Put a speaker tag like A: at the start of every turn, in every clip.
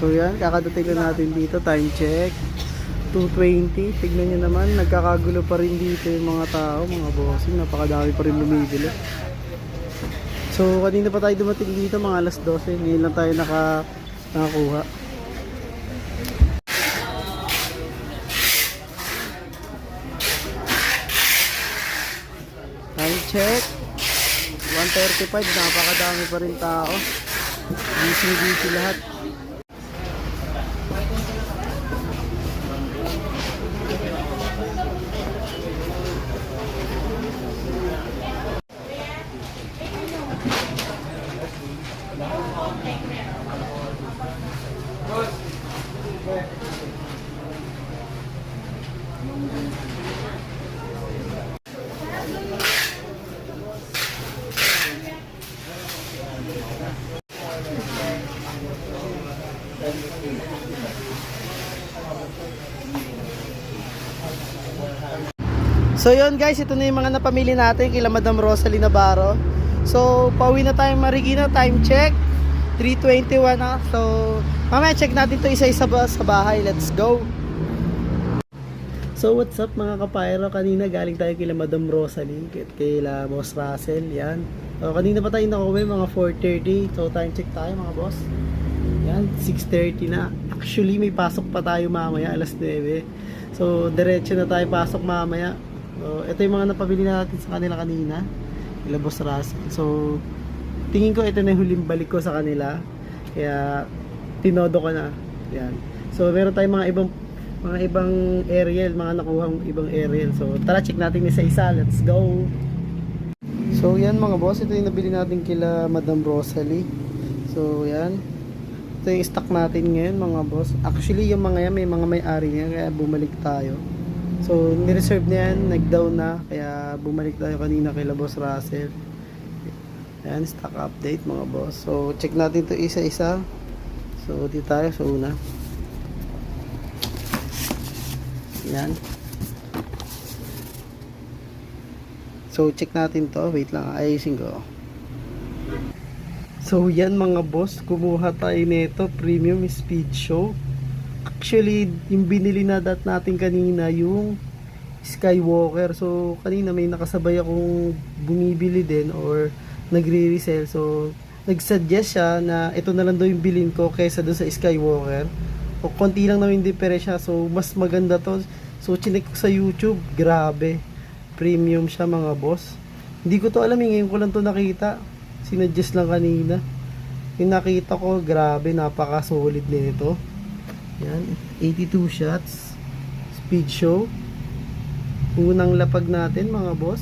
A: So yan, kakadating lang natin dito, time check 2:20. Tignan nyo naman, nagkakagulo pa rin dito yung mga tao, mga bossing, napakadami pa rin bumibili. So kanina pa tayo dumating dito, mga alas 12, ngayon lang tayo nakakuha. Time check 1:35, napakadami pa rin tao. Busy lahat. So yun guys, ito na yung mga napamili natin kila Madam Rosalie Navarro. So pauwi na tayo Marikina, time check 3:21 na. So mamaya check natin to isa-isa sa bahay. Let's go. So what's up mga kapayro, kanina galing tayo kila Madam Rosalie, kila Boss Russell, yan. So kanina pa tayo nakauwi mga 4:30. So time check tayo mga boss. Yan, 6:30 na. Actually may pasok pa tayo mamaya alas 9. So diretso na tayo pasok mamaya. So, ito yung mga napabili natin sa kanila kanina, kila Boss Russell. So, tingin ko ito na yung huling balik ko sa kanila. Kaya, tinodo ko na. Yan. So, meron tayong mga ibang aerial, mga nakuhang ibang aerial. So, tara, check natin isa-isa. Let's go! So, yan mga boss. Ito yung nabili natin kila Madam Rosalie. So, yan. Ito yung stock natin ngayon mga boss. Actually, yung mga yan, may mga may-ari niya. Kaya bumalik tayo. So, nireserve na yan, nag-down na, kaya bumalik tayo kanina kay Boss Russell. Ayan, stock update mga boss. So, check natin to isa-isa. So, dito tayo sa una. Ayan. So, check natin to. Wait lang, ayusin ko. So, yan mga boss, kumuha tayo nito, Premium Speed Show. Actually, yung binili na natin kanina, yung Skywalker. So, kanina may nakasabay akong bumibili din or nagre-resell. So, nag-suggest siya na ito na lang daw yung bilhin ko kaysa doon sa Skywalker. O, konti lang naman yung diferensya. So, mas maganda to. So, chinek ko sa YouTube. Grabe. Premium siya mga boss. Hindi ko to alam. Ngayon ko lang to nakita. Sinuggest lang kanina. Yung nakita ko, grabe. Napaka-solid nito. Yan, 82 shots. Speed show. Unang lapag natin mga boss.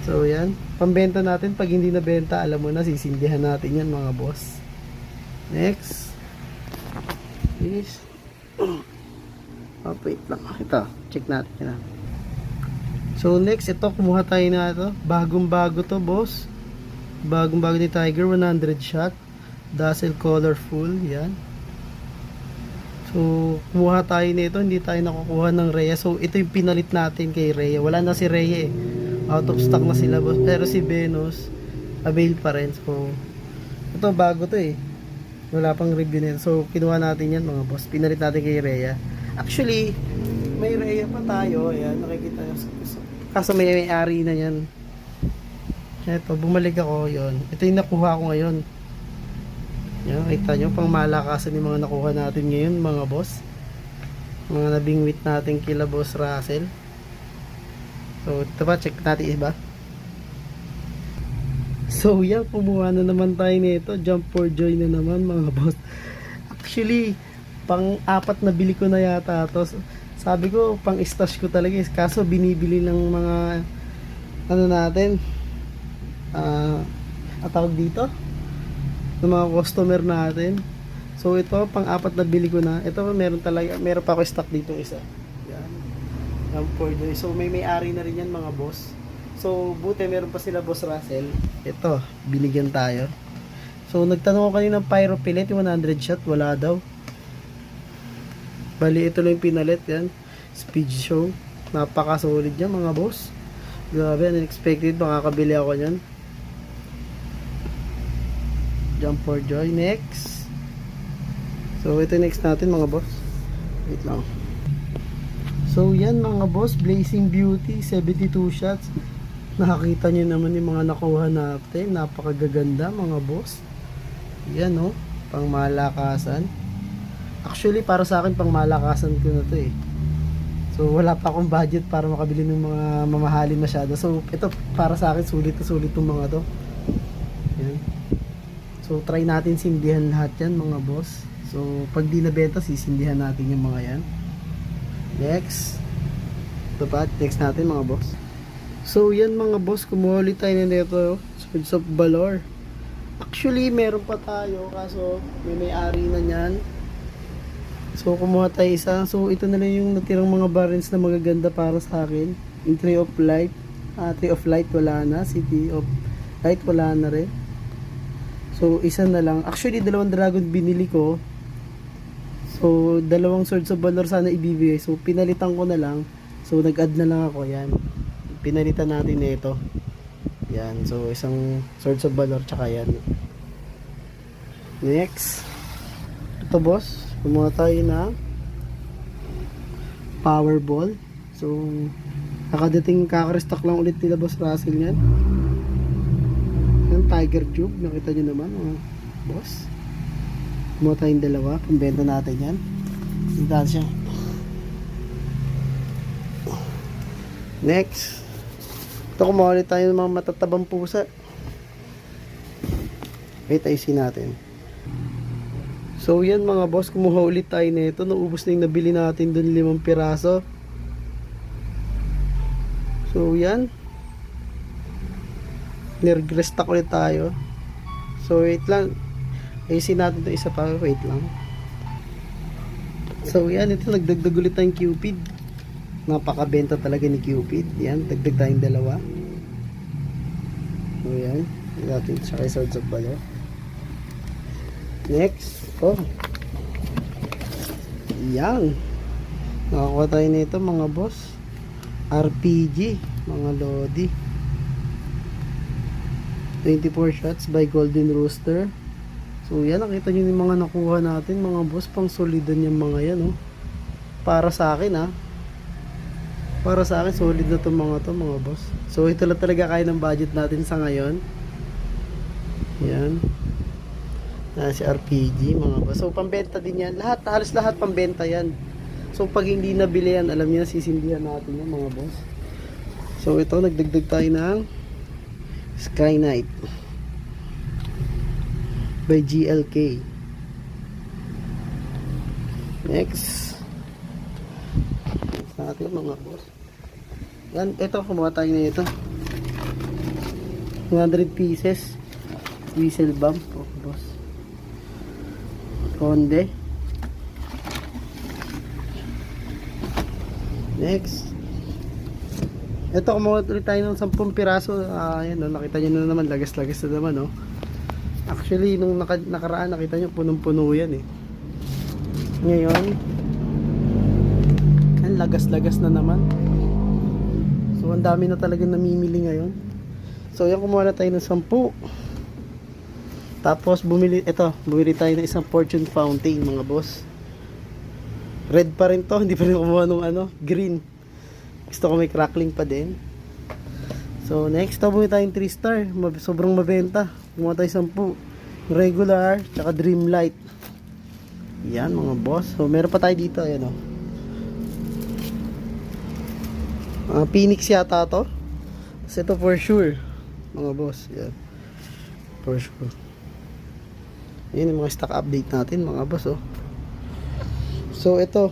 A: So yan, pambenta natin. Pag hindi nabenta, alam mo na, sisindihan natin yan mga boss. Next is wait lang. Ito, check natin yan. So next, ito, kumuha tayo na ito. Bagong bago to boss. Bagong bago ni Tiger, 100 shot. Dazzle colorful. Yan. So, kumuha tayo nito, hindi tayo nakukuha ng Rhea. So, ito yung pinalit natin kay Rhea. Wala na si Rhea eh. Out of stock na sila. Pero si Venus, avail pa rin. So, ito bago to eh. Wala pang review nito. So, kinuha natin yan mga boss. Pinalit natin kay Rhea. Actually, may Rhea pa tayo. Ayan, nakikita nyo. Kaso may ari na yan. Ito, bumalik ako. Yun. Ito yung nakuha ko ngayon. Yan, kita nyo, pang malakasan yung mga nakuha natin ngayon mga boss. Mga nabingwit natin kila Boss Russell. So, ito ba, check natin iba. So, yan, kumuha na naman tayo nito. Jump for joy na naman mga boss. Actually, pang-apat na bili ko na yata to. Sabi ko, pang-stash ko talaga. Kaso, binibili ng mga ano natin, tawag dito, ng mga customer natin. So ito, pang-apat na bili ko na. Ito meron pa ako stock dito isa. Yan. Yan for joy. So may-ari na rin yan mga boss. So buti meron pa sila Boss Russell. Ito, binigyan tayo. So nagtanong ako kanina ng pyro pellet, 100 shot, wala daw. Bali ito lang yung pinalit yan. Speed show. Napaka solid yan mga boss. Grabe, unexpected, makakabili ako yan. Jump for joy. Next, So ito yung next natin mga boss. Wait lang. So yan mga boss, Blazing Beauty 72 shots. Nakakita nyo naman yung mga nakuha natin. Napakagaganda mga boss. Yan oh, pang malakasan. Actually para sa akin pang malakasan ko na to eh. So wala pa akong budget para makabili ng mga mamahalin masyado. So ito para sa akin sulit na sulit tong mga to. Yan. So try natin sindihan lahat yan mga boss. So pag di nabenta sisindihan natin yung mga yan. Next. Ito pa, next natin mga boss. So yan mga boss, kumuha ulit tayo na nito, Swords of Valor. Actually meron pa tayo kaso may-ari na niyan. So kumuha tayo isa. So ito na lang yung natirang mga barrels na magaganda para sa akin. Yung Tree of Light, Tree of Light wala na, City of Light wala na rin. So isa na lang. Actually dalawang dragon binili ko. So dalawang Swords of Valor sana ibibigay. So pinalitan ko na lang. So nag-add na lang ako yan. Pinalitan natin na ito. Yan. So isang Swords of Valor tsaka yan. Next. Ito boss. Kumuha tayo na Powerball. So nakadating kakarestock lang ulit nila Boss Russell yan. Yan, Tiger Tube. Nakita nyo naman boss. Kumuha tayong dalawa. Pambenta natin yan. Hintaan siya. Next. Ito kumuha ulit tayo ng mga matatabang pusa. Wait, ayusin natin. So yan mga boss, kumuha ulit tayo na ito. Naubos na yung nabili natin dun 5 piraso. So yan. Nirrestock ulit tayo. So wait lang. Ayusin natin ito isa pa. Wait lang. So yan, ito nagdagdag ulit tayong Cupid. Napakabenta talaga ni Cupid. Yan, dagdag tayong dalawa. So yan. Natin siya kay Swords of Valor. Next. Oh. Yan. Nakakuha tayo nito mga boss. RPG. Mga Lodi. 24 shots by Golden Rooster. So yan, nakita nyo yung mga nakuha natin mga boss. Pang solidan yung mga yan oh. Para sa akin ah. Para sa akin solid na itong mga to mga boss. So ito lang talaga kaya ng budget natin sa ngayon. Yan. Si RPG mga boss. So pambenta din yan. Halos lahat pambenta yan. So pag hindi nabili yan, alam niyo sisindihan natin yan mga boss. So ito nagdagdag tayo ng Sky Knight by GLK. Next natin mga boss. Yan, ito kumuha tayo na ito. 100 pieces whistle bomb oh, boss. Konde. Next. Ito kumuha ulit tayo ng 10 piraso. Ayan o, nakita nyo na naman, lagas-lagas na naman o. Actually, nung nakaraan nakita nyo, punong-puno yan eh. Ngayon, ang lagas-lagas na naman. So, ang dami na talaga namimili ngayon. So, yan, kumuha na tayo ng 10. Tapos, bumili tayo ng isang Fortune Fountain, mga boss. Red pa rin to, hindi pa rin kumuha ng green. Gusto ko may crackling pa din. So, next, bumili tayong 3 star. Sobrang mabenta. Kumuha tayo 10. Regular, tsaka Dreamlight. Yan, mga boss. So, meron pa tayo dito, ayan o. Phoenix yata to. Kasi ito for sure, mga boss. Yan. For sure. Yan yung mga stock update natin mga boss oh. So ito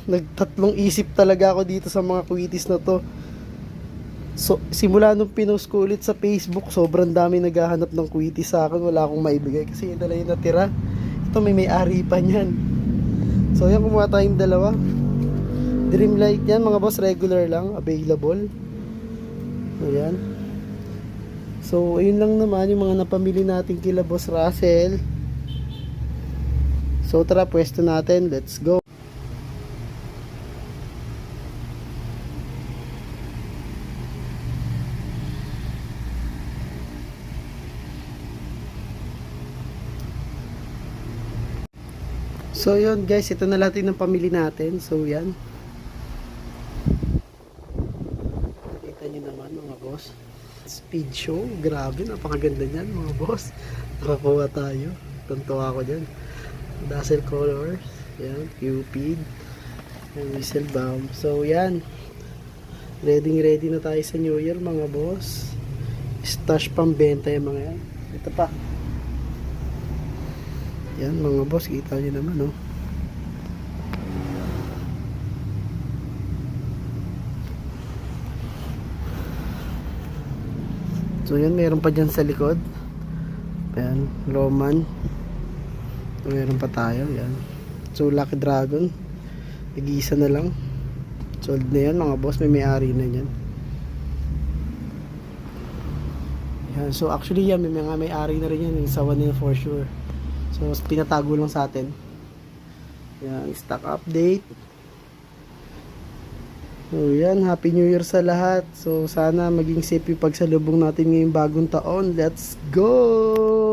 A: nagtatlong isip talaga ako dito sa mga quitis na to. So simula nung pinost ko ulit sa Facebook, sobrang dami naghahanap ng quitis sa akin. Wala akong maibigay kasi yun talaga yung natira. Ito may-ari pa niyan. So yan, kumuha tayong dalawa. Dreamlight yan mga boss, regular lang, available. Ayan. So, ayun lang naman yung mga napamili natin kila Boss Russell. So, tara, pwesto natin. Let's go. So yun guys, ito na lahat ng pamili natin. So yan. Nakita nyo naman mga boss. Speed show. Grabe, napakaganda niyan mga boss. Nakakuha tayo. Tuntua ako dyan. Dazzle colors. Yan, Cupid. Yung whistle bomb. So yan. Ready na tayo sa New Year mga boss. Stash pambenta yung mga yan. Ito pa. Yan mga boss, kita nyo naman, oh. So yan, meron pa dyan sa likod. Ayan, Roman. So, meron pa tayo, yan. So Lucky Dragon. Nag-iisa na lang. Sold na yan mga boss, may-ari na yan. Yan. So actually yan, may mga may-ari na rin yan. Yung sawa nila for sure. So, pinatago lang sa atin. Yan, stock update. So, yan, Happy New Year sa lahat. So, sana maging safe yung pagsalubong natin ngayong bagong taon. Let's go!